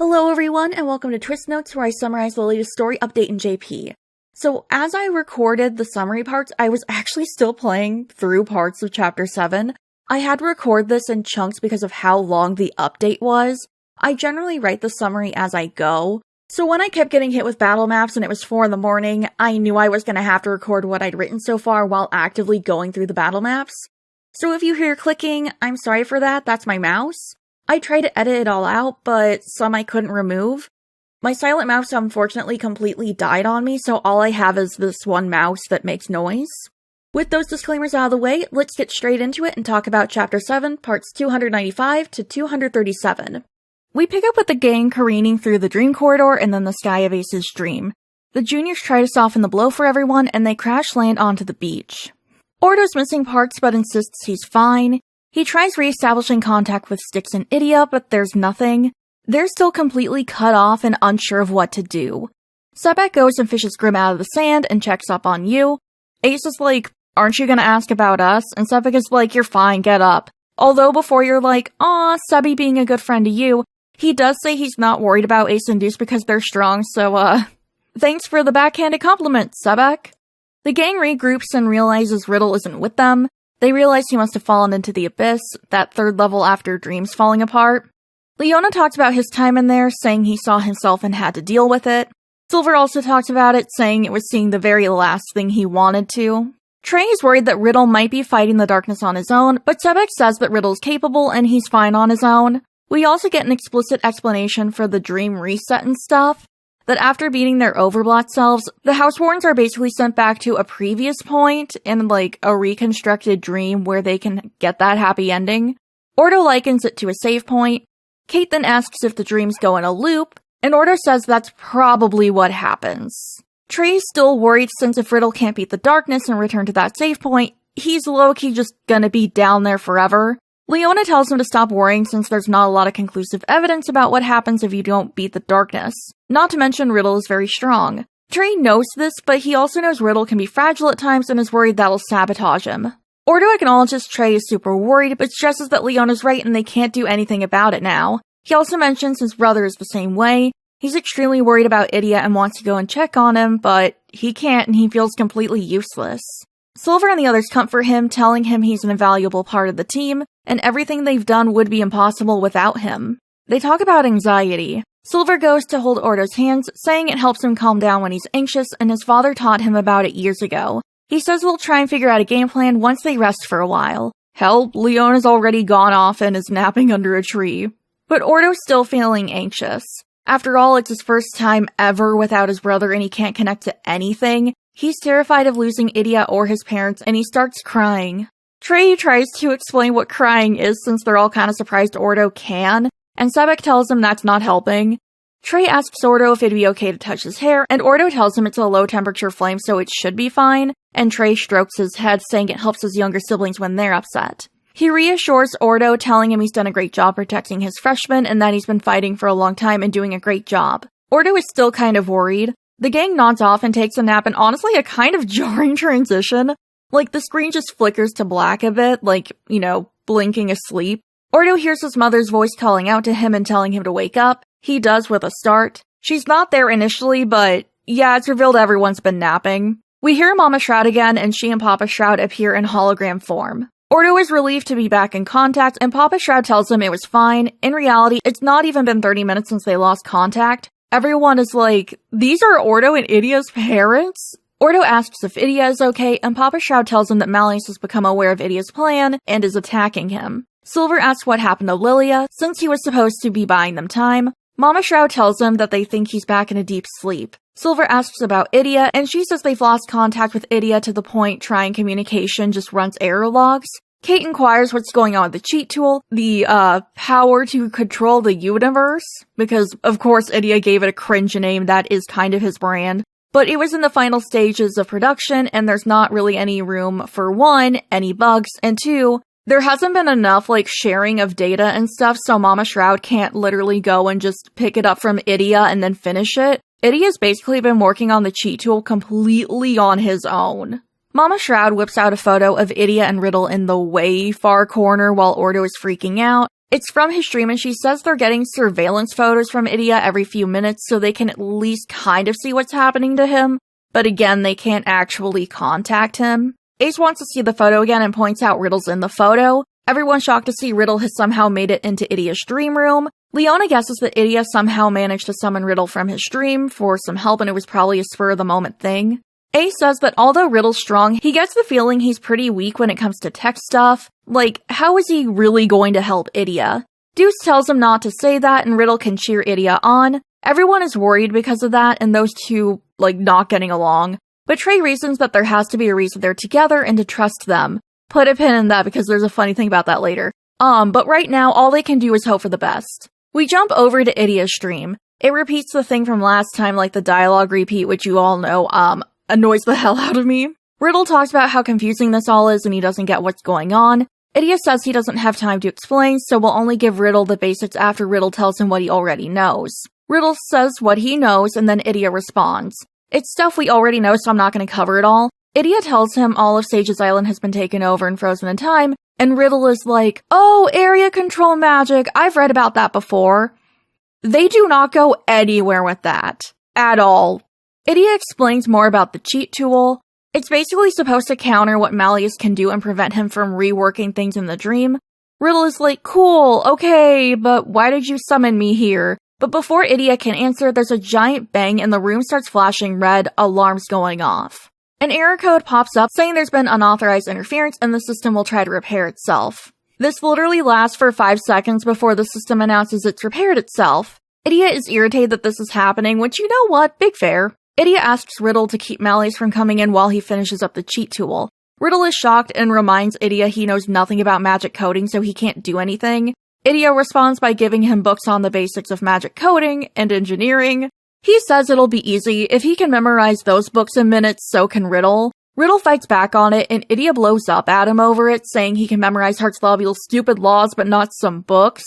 Hello everyone, and welcome to TwstNotes, where I summarize the latest story update in JP. So, as I recorded the summary parts, I was actually still playing through parts of Chapter 7. I had to record this in chunks because of how long the update was. I generally write the summary as I go, so when I kept getting hit with battle maps and it was 4 in the morning, I knew I was going to have to record what I'd written so far while actively going through the battle maps. So if you hear clicking, I'm sorry for that, that's my mouse. I tried to edit it all out, but some I couldn't remove. My silent mouse unfortunately completely died on me, so all I have is this one mouse that makes noise. With those disclaimers out of the way, let's get straight into it and talk about Chapter 7, parts 295 to 237. We pick up with the gang careening through the dream corridor and then the sky of Ace's dream. The juniors try to soften the blow for everyone, and they crash land onto the beach. Ordo's missing parts but insists he's fine. He tries re-establishing contact with Styx and Idia, but there's nothing. They're still completely cut off and unsure of what to do. Sebek goes and fishes Grim out of the sand and checks up on you. Ace is like, aren't you gonna ask about us? And Sebek is like, you're fine, get up. Although before you're like, aw, Sebi being a good friend to you, he does say he's not worried about Ace and Deuce because they're strong, so thanks for the backhanded compliment, Sebek. The gang regroups and realizes Riddle isn't with them. They realize he must have fallen into the abyss, that third level after dreams falling apart. Leona talks about his time in there, saying he saw himself and had to deal with it. Silver also talks about it, saying it was seeing the very last thing he wanted to. Trey is worried that Riddle might be fighting the darkness on his own, but Sebek says that Riddle's capable and he's fine on his own. We also get an explicit explanation for the dream reset and stuff, that after beating their Overblot selves, the Housewarns are basically sent back to a previous point in, like, a reconstructed dream where they can get that happy ending. Ordo likens it to a save point. Kate then asks if the dreams go in a loop, and Ordo says that's probably what happens. Trey's still worried since if Riddle can't beat the darkness and return to that save point, he's low-key just gonna be down there forever. Leona tells him to stop worrying since there's not a lot of conclusive evidence about what happens if you don't beat the darkness. Not to mention Riddle is very strong. Trey knows this, but he also knows Riddle can be fragile at times and is worried that'll sabotage him. Ordo acknowledges Trey is super worried, but stresses that Leona's right and they can't do anything about it now. He also mentions his brother is the same way. He's extremely worried about Idia and wants to go and check on him, but he can't and he feels completely useless. Silver and the others comfort him, telling him he's an invaluable part of the team, and everything they've done would be impossible without him. They talk about anxiety. Silver goes to hold Ordo's hands, saying it helps him calm down when he's anxious, and his father taught him about it years ago. He says they'll try and figure out a game plan once they rest for a while. Hell, Leona's already gone off and is napping under a tree. But Ordo's still feeling anxious. After all, it's his first time ever without his brother and he can't connect to anything. He's terrified of losing Idia or his parents, and he starts crying. Trey tries to explain what crying is since they're all kind of surprised Ordo can, and Sebek tells him that's not helping. Trey asks Ordo if it'd be okay to touch his hair, and Ordo tells him it's a low-temperature flame so it should be fine, and Trey strokes his head saying it helps his younger siblings when they're upset. He reassures Ordo, telling him he's done a great job protecting his freshmen and that he's been fighting for a long time and doing a great job. Ordo is still kind of worried. The gang nods off and takes a nap, and honestly a kind of jarring transition. Like, the screen just flickers to black a bit, like, blinking asleep. Ordo hears his mother's voice calling out to him and telling him to wake up. He does with a start. She's not there initially, but yeah, it's revealed everyone's been napping. We hear Mama Shroud again, and she and Papa Shroud appear in hologram form. Ordo is relieved to be back in contact, and Papa Shroud tells him it was fine. In reality, it's not even been 30 minutes since they lost contact. Everyone is like, these are Ordo and Idia's parents? Ordo asks if Idia is okay, and Papa Shroud tells him that Malleus has become aware of Idia's plan and is attacking him. Silver asks what happened to Lilia, since he was supposed to be buying them time. Mama Shroud tells him that they think he's back in a deep sleep. Silver asks about Idia, and she says they've lost contact with Idia to the point trying communication just runs error logs. Kate inquires what's going on with the cheat tool, the power to control the universe, because of course Idia gave it a cringe name that is kind of his brand. But it was in the final stages of production, and there's not really any room for 1, any bugs, and 2, there hasn't been enough, sharing of data and stuff, so Mama Shroud can't literally go and just pick it up from Idia and then finish it. Idia's basically been working on the cheat tool completely on his own. Mama Shroud whips out a photo of Idia and Riddle in the way far corner while Ordo is freaking out, It's from his stream, and she says they're getting surveillance photos from Idia every few minutes so they can at least kind of see what's happening to him, but again, they can't actually contact him. Ace wants to see the photo again and points out Riddle's in the photo. Everyone's shocked to see Riddle has somehow made it into Idia's dream room. Leona guesses that Idia somehow managed to summon Riddle from his dream for some help, and it was probably a spur-of-the-moment thing. Ace says that although Riddle's strong, he gets the feeling he's pretty weak when it comes to tech stuff. Like, how is he really going to help Idia? Deuce tells him not to say that, and Riddle can cheer Idia on. Everyone is worried because of that, and those two, not getting along. But Trey reasons that there has to be a reason they're together and to trust them. Put a pin in that because there's a funny thing about that later. But right now, all they can do is hope for the best. We jump over to Idia's stream. It repeats the thing from last time, like the dialogue repeat, which you all know, annoys the hell out of me. Riddle talks about how confusing this all is and he doesn't get what's going on. Idia says he doesn't have time to explain, so will only give Riddle the basics after Riddle tells him what he already knows. Riddle says what he knows, and then Idia responds. It's stuff we already know, so I'm not going to cover it all. Idia tells him all of Sage's Island has been taken over and frozen in time, and Riddle is like, oh, area control magic, I've read about that before. They do not go anywhere with that. At all. Idia explains more about the cheat tool. It's basically supposed to counter what Malleus can do and prevent him from reworking things in the dream. Riddle is like, cool, okay, but why did you summon me here? But before Idia can answer, there's a giant bang and the room starts flashing red, alarms going off. An error code pops up saying there's been unauthorized interference and the system will try to repair itself. This literally lasts for 5 seconds before the system announces it's repaired itself. Idia is irritated that this is happening, which, you know what, big fair. Idia asks Riddle to keep Malleus from coming in while he finishes up the cheat tool. Riddle is shocked and reminds Idia he knows nothing about magic coding, so he can't do anything. Idia responds by giving him books on the basics of magic coding and engineering. He says it'll be easy. If he can memorize those books in minutes, so can Riddle. Riddle fights back on it, and Idia blows up at him over it, saying he can memorize Hartslobule's stupid laws but not some books.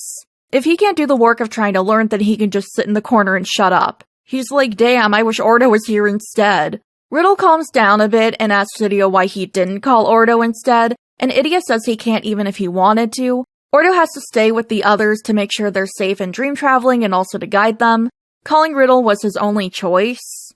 If he can't do the work of trying to learn, then he can just sit in the corner and shut up. He's like, damn, I wish Ordo was here instead. Riddle calms down a bit and asks Idia why he didn't call Ordo instead, and Idia says he can't even if he wanted to. Ordo has to stay with the others to make sure they're safe in dream traveling and also to guide them. Calling Riddle was his only choice.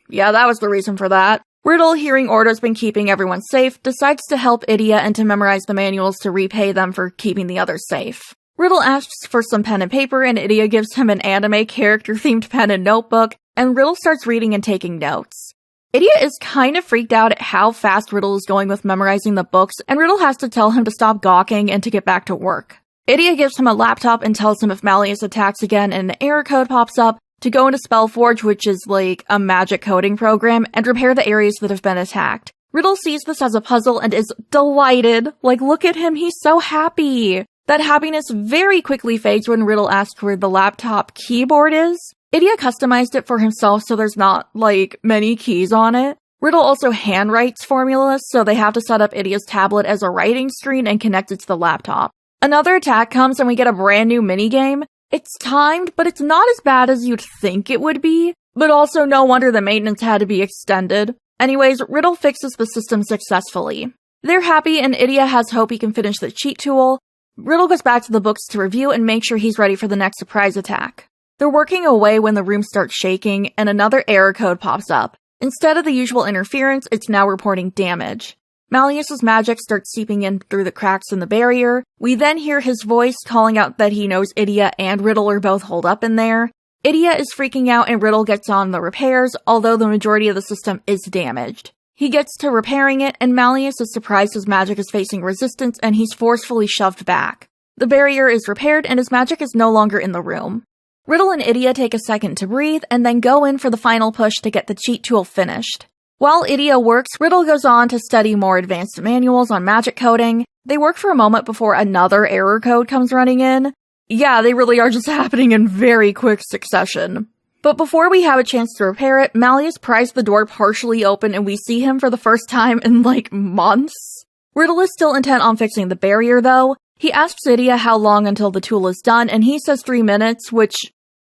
Yeah, that was the reason for that. Riddle, hearing Ordo's been keeping everyone safe, decides to help Idia and to memorize the manuals to repay them for keeping the others safe. Riddle asks for some pen and paper, and Idia gives him an anime character-themed pen and notebook, and Riddle starts reading and taking notes. Idia is kind of freaked out at how fast Riddle is going with memorizing the books, and Riddle has to tell him to stop gawking and to get back to work. Idia gives him a laptop and tells him if Malleus attacks again and an error code pops up, to go into Spellforge, which is like a magic coding program, and repair the areas that have been attacked. Riddle sees this as a puzzle and is delighted. Like, look at him, he's so happy. That happiness very quickly fades when Riddle asks where the laptop keyboard is. Idia customized it for himself so there's not, many keys on it. Riddle also handwrites formulas, so they have to set up Idia's tablet as a writing screen and connect it to the laptop. Another attack comes and we get a brand new minigame. It's timed, but it's not as bad as you'd think it would be, but also no wonder the maintenance had to be extended. Anyways, Riddle fixes the system successfully. They're happy and Idia has hope he can finish the cheat tool. Riddle goes back to the books to review and make sure he's ready for the next surprise attack. They're working away when the room starts shaking and another error code pops up. Instead of the usual interference, it's now reporting damage. Malleus's magic starts seeping in through the cracks in the barrier. We then hear his voice calling out that he knows Idia and Riddle are both holed up in there. Idia is freaking out and Riddle gets on the repairs, although the majority of the system is damaged. He gets to repairing it, and Malleus is surprised his magic is facing resistance and he's forcefully shoved back. The barrier is repaired and his magic is no longer in the room. Riddle and Idia take a second to breathe and then go in for the final push to get the cheat tool finished. While Idia works, Riddle goes on to study more advanced manuals on magic coding. They work for a moment before another error code comes running in. Yeah, they really are just happening in very quick succession. But before we have a chance to repair it, Malleus pries the door partially open and we see him for the first time in months. Riddle is still intent on fixing the barrier though. He asks Idia how long until the tool is done and he says 3 minutes, which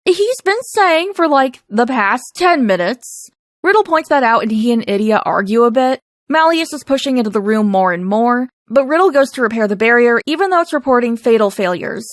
he's been saying for the past 10 minutes. Riddle points that out and he and Idia argue a bit. Malleus is pushing into the room more and more, but Riddle goes to repair the barrier even though it's reporting fatal failures.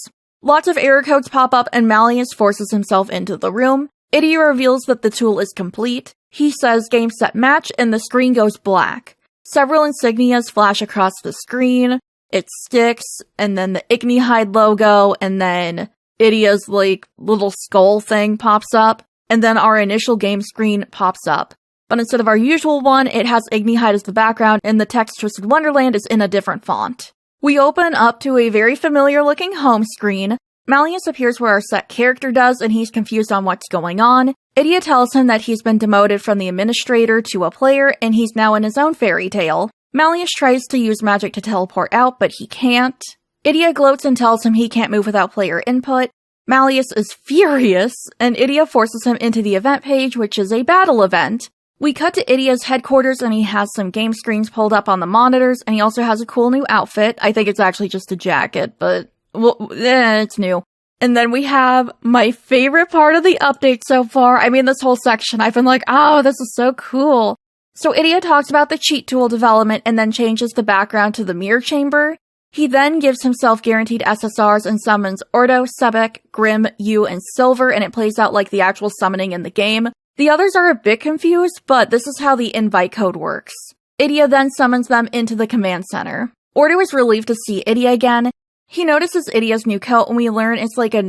Lots of error codes pop up and Malleus forces himself into the room. Idia reveals that the tool is complete. He says game set match and the screen goes black. Several insignias flash across the screen. It's Styx, and then the Ignihide logo, and then Idia's little skull thing pops up, and then our initial game screen pops up. But instead of our usual one, it has Ignihide as the background, and the text Twisted Wonderland is in a different font. We open up to a very familiar looking home screen. Malleus appears where our set character does, and he's confused on what's going on. Idia tells him that he's been demoted from the administrator to a player, and he's now in his own fairy tale. Malleus tries to use magic to teleport out, but he can't. Idia gloats and tells him he can't move without player input. Malleus is furious, and Idia forces him into the event page, which is a battle event. We cut to Idia's headquarters, and he has some game screens pulled up on the monitors, and he also has a cool new outfit. I think it's actually just a jacket, but it's new. And then we have my favorite part of the update so far. I mean, this whole section, I've been like, oh, this is so cool. So Idia talks about the cheat tool development and then changes the background to the mirror chamber. He then gives himself guaranteed SSRs and summons Ordo, Sebek, Grim, Yu, and Silver, and it plays out like the actual summoning in the game. The others are a bit confused, but this is how the invite code works. Idia then summons them into the command center. Ordo is relieved to see Idia again. He notices Idia's new coat, and we learn it's like a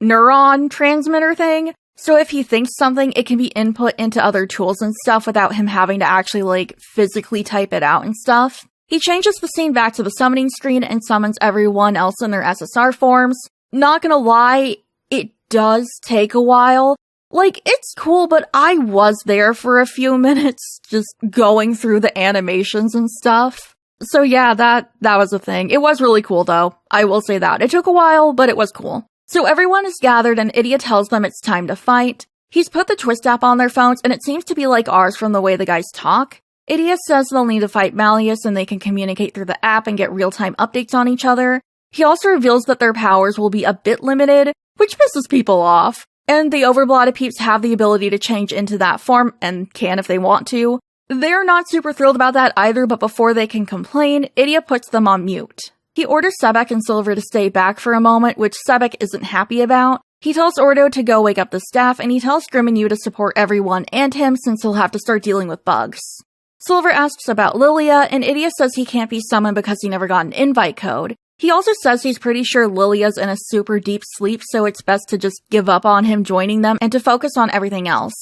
neuron transmitter thing. So if he thinks something, it can be input into other tools and stuff without him having to actually, physically type it out and stuff. He changes the scene back to the summoning screen and summons everyone else in their SSR forms. Not gonna lie, it does take a while. It's cool, but I was there for a few minutes just going through the animations and stuff. So yeah, that was a thing. It was really cool, though. I will say that. It took a while, but it was cool. So everyone is gathered, and Idia tells them it's time to fight. He's put the Twist app on their phones, and it seems to be like ours from the way the guys talk. Idia says they'll need to fight Malleus, and they can communicate through the app and get real-time updates on each other. He also reveals that their powers will be a bit limited, which pisses people off. And the Overblotted peeps have the ability to change into that form, and can if they want to. They're not super thrilled about that either, but before they can complain, Idia puts them on mute. He orders Sebek and Silver to stay back for a moment, which Sebek isn't happy about. He tells Ordo to go wake up the staff, and he tells Grim and Yu to support everyone and him since he'll have to start dealing with bugs. Silver asks about Lilia, and Idia says he can't be summoned because he never got an invite code. He also says he's pretty sure Lilia's in a super deep sleep, so it's best to just give up on him joining them and to focus on everything else.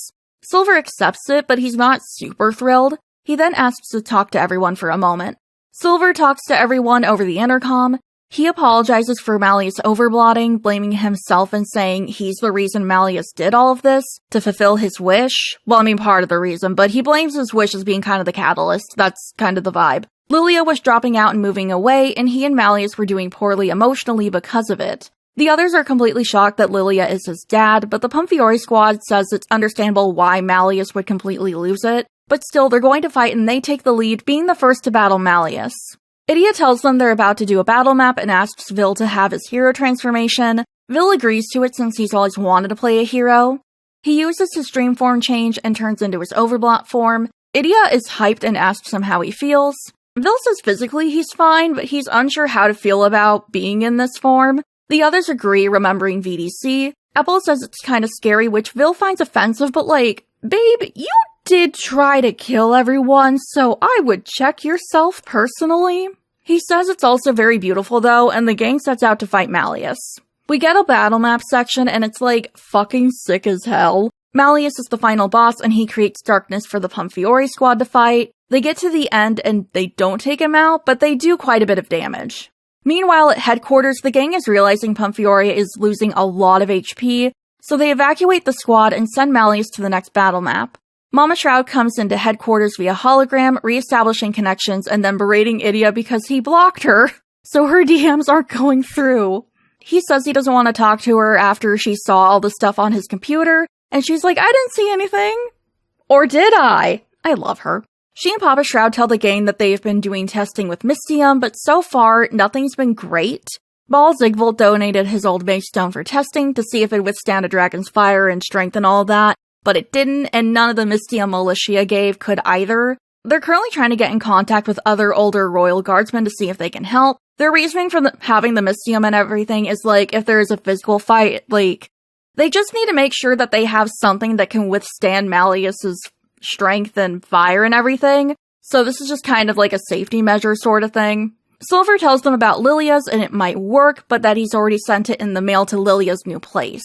Silver accepts it, but he's not super thrilled. He then asks to talk to everyone for a moment. Silver talks to everyone over the intercom. He apologizes for Malleus overblotting, blaming himself and saying he's the reason Malleus did all of this, to fulfill his wish. Well, I mean, part of the reason, but he blames his wish as being kind of the catalyst. That's kind of the vibe. Lilia was dropping out and moving away, and he and Malleus were doing poorly emotionally because of it. The others are completely shocked that Lilia is his dad, but the Pumfiori squad says it's understandable why Malleus would completely lose it. But still, they're going to fight and they take the lead, being the first to battle Malleus. Idia tells them they're about to do a battle map and asks Vil to have his hero transformation. Vil agrees to it since he's always wanted to play a hero. He uses his dream form change and turns into his overblot form. Idia is hyped and asks him how he feels. Vil says physically he's fine, but he's unsure how to feel about being in this form. The others agree, remembering VDC. Apple says it's kind of scary, which Vil finds offensive, but babe, you did try to kill everyone, so I would check yourself personally. He says it's also very beautiful though, and the gang sets out to fight Malleus. We get a battle map section, and it's fucking sick as hell. Malleus is the final boss, and he creates darkness for the Pumfiori squad to fight. They get to the end, and they don't take him out, but they do quite a bit of damage. Meanwhile, at headquarters, the gang is realizing Pumfiori is losing a lot of HP, so they evacuate the squad and send Malleus to the next battle map. Mama Shroud comes into headquarters via hologram, re-establishing connections, and then berating Idia because he blocked her, so her DMs aren't going through. He says he doesn't want to talk to her after she saw all the stuff on his computer, and she's like, I didn't see anything. Or did I? I love her. She and Papa Shroud tell the gang that they've been doing testing with Mystium, but so far, nothing's been great. Ball Zigvolt donated his old mage stone for testing to see if it'd withstand a dragon's fire and strength and all that, but it didn't, and none of the Mystium Militia gave could either. They're currently trying to get in contact with other older royal guardsmen to see if they can help. Their reasoning for having the Mystium and everything is like, if there is a physical fight, like, they just need to make sure that they have something that can withstand Malleus's strength and fire and everything. So this is just kind of like a safety measure sort of thing. Silver tells them about Lilia's and it might work, but that he's already sent it in the mail to Lilia's new place.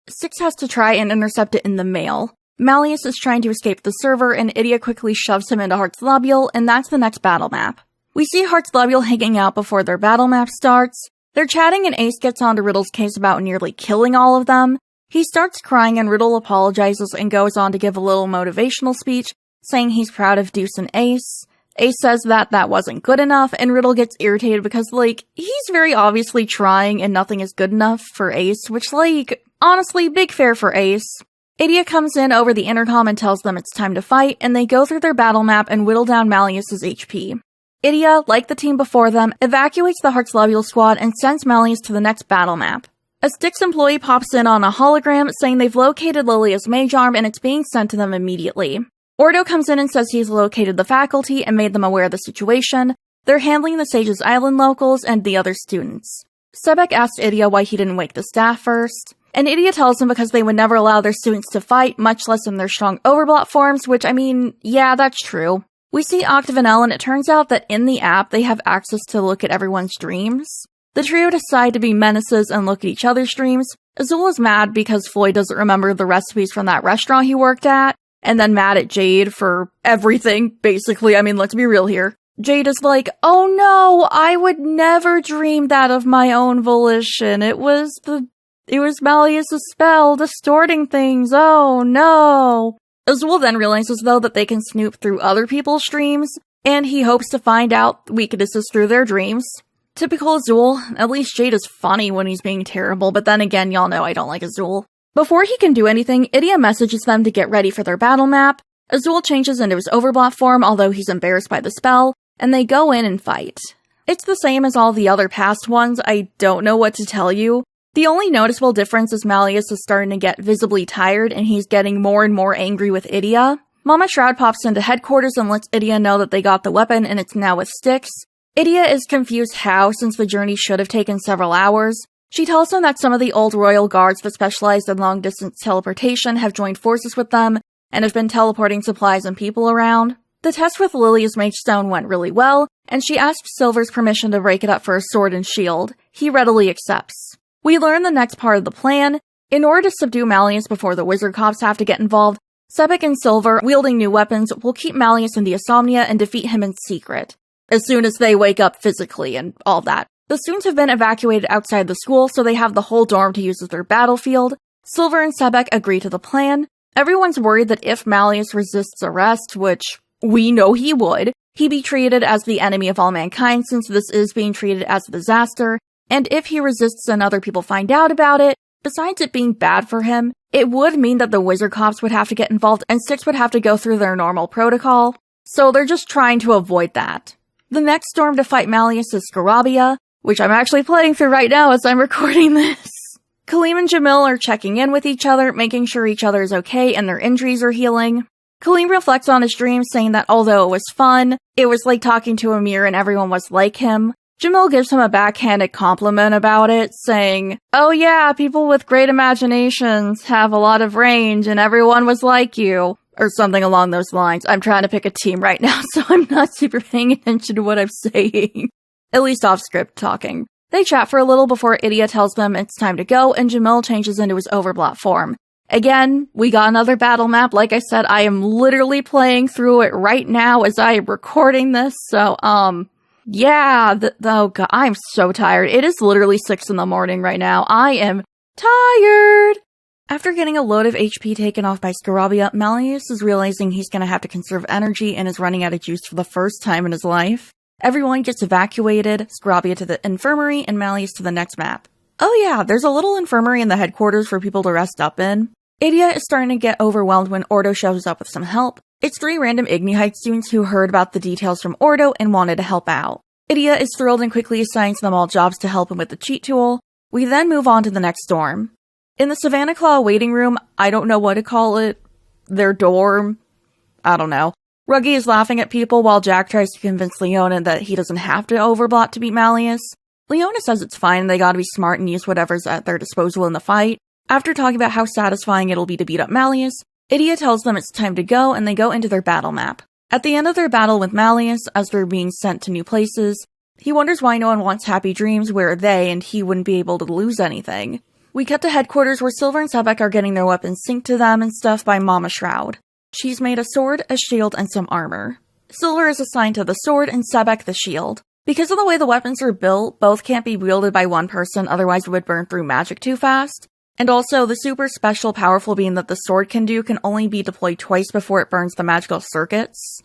Styx has to try and intercept it in the mail. Malleus is trying to escape the server, and Idia quickly shoves him into Heart's Lobule, and that's the next battle map. We see Heart's Lobule hanging out before their battle map starts. They're chatting and Ace gets onto Riddle's case about nearly killing all of them. He starts crying and Riddle apologizes and goes on to give a little motivational speech, saying he's proud of Deuce and Ace. Ace says that wasn't good enough, and Riddle gets irritated because, like, he's very obviously trying and nothing is good enough for Ace, which, like, honestly, big fair for Ace. Idia comes in over the intercom and tells them it's time to fight, and they go through their battle map and whittle down Malleus's HP. Idia, like the team before them, evacuates the Heart's Lobule squad and sends Malleus to the next battle map. A Styx employee pops in on a hologram saying they've located Lilia's mage arm and it's being sent to them immediately. Ordo comes in and says he's located the faculty and made them aware of the situation. They're handling the Sage's Island locals and the other students. Sebek asks Idia why he didn't wake the staff first, and Idia tells him because they would never allow their students to fight, much less in their strong overblock forms, which, I mean, yeah, that's true. We see Octave and Elle, and it turns out that in the app, they have access to look at everyone's dreams. The trio decide to be menaces and look at each other's dreams. Azul is mad because Floyd doesn't remember the recipes from that restaurant he worked at, and then mad at Jade for everything, basically. I mean, let's be real here. Jade is like, oh no, I would never dream that of my own volition. It was Malleus' spell distorting things, oh no. Azul then realizes, though, that they can snoop through other people's dreams, and he hopes to find out weaknesses through their dreams. Typical Azul, at least Jade is funny when he's being terrible, but then again, y'all know I don't like Azul. Before he can do anything, Idia messages them to get ready for their battle map. Azul changes into his overblock form, although he's embarrassed by the spell, and they go in and fight. It's the same as all the other past ones, I don't know what to tell you. The only noticeable difference is Malleus is starting to get visibly tired, and he's getting more and more angry with Idia. Mama Shroud pops into headquarters and lets Idia know that they got the weapon and it's now with Styx. Idia is confused how, since the journey should have taken several hours. She tells them that some of the old royal guards that specialized in long-distance teleportation have joined forces with them, and have been teleporting supplies and people around. The test with Lilia's Mage Stone went really well, and she asks Silver's permission to break it up for a sword and shield. He readily accepts. We learn the next part of the plan. In order to subdue Malleus before the wizard cops have to get involved, Sebek and Silver, wielding new weapons, will keep Malleus in the Insomnia and defeat him in secret, as soon as they wake up physically and all that. The students have been evacuated outside the school, so they have the whole dorm to use as their battlefield. Silver and Sebek agree to the plan. Everyone's worried that if Malleus resists arrest, which we know he would, he'd be treated as the enemy of all mankind since this is being treated as a disaster, and if he resists and other people find out about it, besides it being bad for him, it would mean that the wizard cops would have to get involved and Styx would have to go through their normal protocol, so they're just trying to avoid that. The next storm to fight Malleus is Scarabia, which I'm actually playing through right now as I'm recording this. Kaleem and Jamil are checking in with each other, making sure each other is okay and their injuries are healing. Kaleem reflects on his dreams, saying that although it was fun, it was like talking to a mirror and everyone was like him. Jamil gives him a backhanded compliment about it, saying, oh yeah, people with great imaginations have a lot of range and everyone was like you, or something along those lines. I'm trying to pick a team right now, so I'm not super paying attention to what I'm saying. At least off script talking. They chat for a little before Idia tells them it's time to go, and Jamil changes into his overblock form. Again, we got another battle map. Like I said, I am literally playing through it right now as I am recording this, so, yeah, oh god, I'm so tired. It is literally 6 in the morning right now. I am tired! After getting a load of HP taken off by Scarabia, Malleus is realizing he's gonna have to conserve energy and is running out of juice for the first time in his life. Everyone gets evacuated, Scarabia to the infirmary, and Malleus to the next map. Oh yeah, there's a little infirmary in the headquarters for people to rest up in. Idia is starting to get overwhelmed when Ordo shows up with some help. It's 3 random Ignihite students who heard about the details from Ordo and wanted to help out. Idia is thrilled and quickly assigns them all jobs to help him with the cheat tool. We then move on to the next dorm. In the Savannah Claw waiting room, I don't know what to call it, their dorm, I don't know. Ruggy is laughing at people while Jack tries to convince Leona that he doesn't have to overblot to beat Malleus. Leona says it's fine, they gotta be smart and use whatever's at their disposal in the fight. After talking about how satisfying it'll be to beat up Malleus, Idia tells them it's time to go and they go into their battle map. At the end of their battle with Malleus, as they're being sent to new places, he wonders why no one wants happy dreams where they and he wouldn't be able to lose anything. We cut to headquarters where Silver and Sebek are getting their weapons synced to them and stuff by Mama Shroud. She's made a sword, a shield, and some armor. Silver is assigned to the sword and Sebek the shield. Because of the way the weapons are built, both can't be wielded by one person, otherwise it would burn through magic too fast. And also, the super special powerful beam that the sword can do can only be deployed twice before it burns the magical circuits.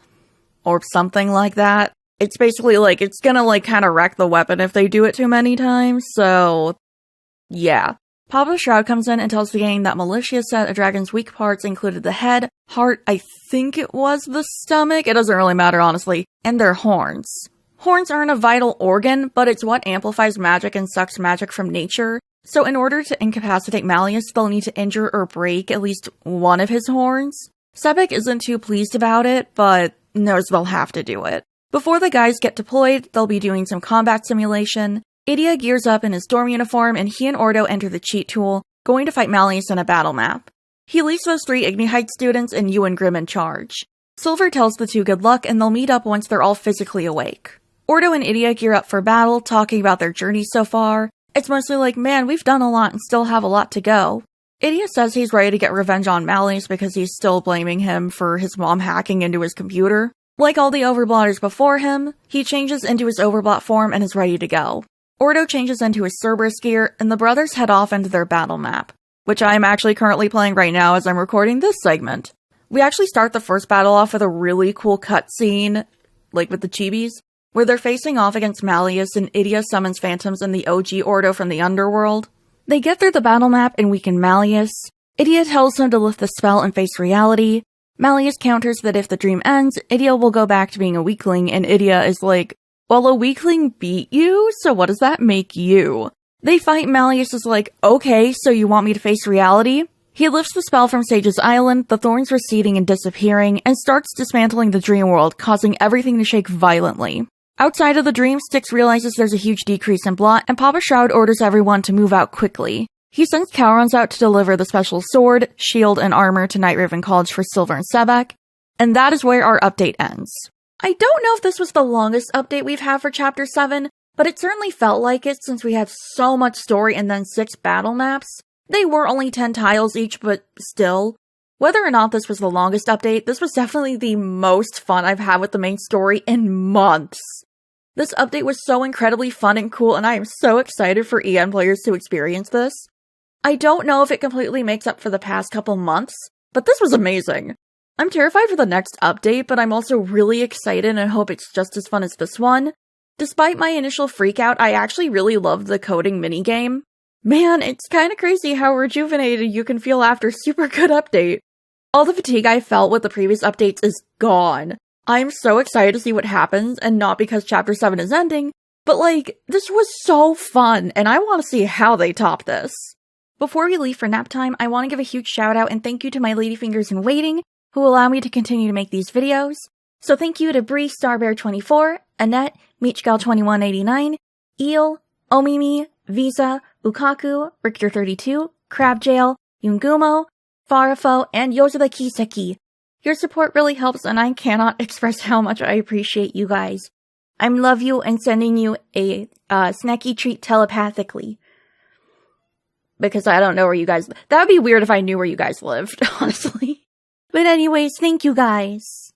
Or something like that. It's basically like, it's gonna kinda wreck the weapon if they do it too many times, so yeah. Papa Shroud comes in and tells the gang that Militia said a dragon's weak parts included the head, heart, I think it was the stomach, it doesn't really matter honestly, and their horns. Horns aren't a vital organ, but it's what amplifies magic and sucks magic from nature. So in order to incapacitate Malleus, they'll need to injure or break at least one of his horns. Sebek isn't too pleased about it, but knows they'll have to do it. Before the guys get deployed, they'll be doing some combat simulation. Idia gears up in his dorm uniform and he and Ordo enter the cheat tool, going to fight Malleus in a battle map. He leaves those 3 Ignihide students and Yu and Grim in charge. Silver tells the 2 good luck and they'll meet up once they're all physically awake. Ordo and Idia gear up for battle, talking about their journey so far. It's mostly like, man, we've done a lot and still have a lot to go. Idia says he's ready to get revenge on Malleus because he's still blaming him for his mom hacking into his computer. Like all the overblotters before him, he changes into his overblot form and is ready to go. Ordo changes into his Cerberus gear, and the brothers head off into their battle map, which I am actually currently playing right now as I'm recording this segment. We actually start the first battle off with a really cool cutscene, like with the chibis, where they're facing off against Malleus and Idia summons phantoms and the OG Ordo from the underworld. They get through the battle map and weaken Malleus. Idia tells him to lift the spell and face reality. Malleus counters that if the dream ends, Idia will go back to being a weakling, and Idia is like, well, a weakling beat you, so what does that make you? They fight. Malleus is like, okay, so you want me to face reality? He lifts the spell from Sage's Island, the thorns receding and disappearing, and starts dismantling the dream world, causing everything to shake violently. Outside of the dream, Styx realizes there's a huge decrease in blot, and Papa Shroud orders everyone to move out quickly. He sends Calrons out to deliver the special sword, shield, and armor to Night Raven College for Silver and Sebek, and that is where our update ends. I don't know if this was the longest update we've had for Chapter 7, but it certainly felt like it since we had so much story and then 6 battle maps. They were only 10 tiles each, but still. Whether or not this was the longest update, this was definitely the most fun I've had with the main story in months. This update was so incredibly fun and cool, and I am so excited for EN players to experience this. I don't know if it completely makes up for the past couple months, but this was amazing. I'm terrified for the next update, but I'm also really excited and hope it's just as fun as this one. Despite my initial freakout, I actually really loved the coding minigame. Man, it's kinda crazy how rejuvenated you can feel after a super good update. All the fatigue I felt with the previous updates is gone. I'm so excited to see what happens, and not because Chapter 7 is ending, but this was so fun, and I want to see how they top this. Before we leave for nap time, I want to give a huge shout out and thank you to my ladyfingers in waiting, who allow me to continue to make these videos. So thank you to Bree Starbear24, Annette, Meechgal2189, Eel, Omimi, Visa, Ukaku, Richter32, Crabjail, Yungumo, Farafo, and Yozaba Kiseki. Your support really helps, and I cannot express how much I appreciate you guys. I love you and sending you a snacky treat telepathically. Because I don't know where you guys... That would be weird if I knew where you guys lived, honestly. But anyways, thank you guys.